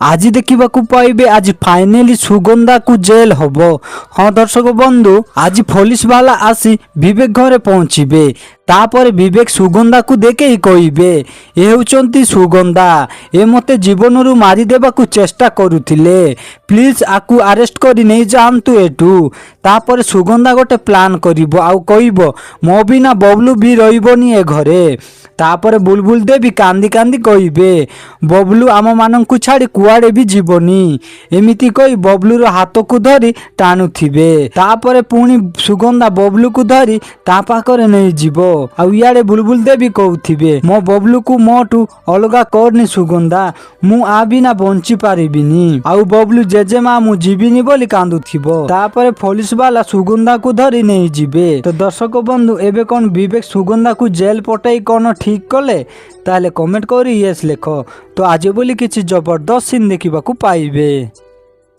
आज देखा पाइबे आज फाइनाली सुगंधा को जेल हब। हाँ दर्शक बंधु आज पुलिस वाला आसी विवेक घरे पहुँचे तापर विवेक सुगंधा को देखे ही कहे ये होचंती सुगंधा ए मते जीवन रु मारिदेबा को चेष्टा करुथिले प्लीज आकु अरेस्ट करी नहीं जातु एठू। तापर सुगंधा गोटे प्लान करिवो आउ कहिवो मो बिना बबलू भी रहिबोनी ए घरे। तापर बुलबुल देवी कांदी कांदी कहिबे बबलू आम माननकु छाड़ी कुआड़े भी जीवनी एमिति कही बबलू रो हाथ को धरी टाणुथिबे। तापर पुणी सुगंधा बबलू को धरी ता पाखरे नहीं जीवो आउ इयाडे बुलबुल देवी कहउथिबे मो बबलू को मोटू अलगा करनी सुगंधा मु आ बिना बंची पारिबिनी आउ बबलू जेजेमा मु जीविनी बोली कांदुथिबो। तापर पुलिस वाला सुगंधा को धरी नहीं जीवे। तो दर्शक बंधु एबे कौन विवेक सुगंधा को जेल पटाई कौन ठीक कले ताले कमेंट करी यस लेख। तो आज बोली किछि जबरदस्त सीन देखा पाइबे।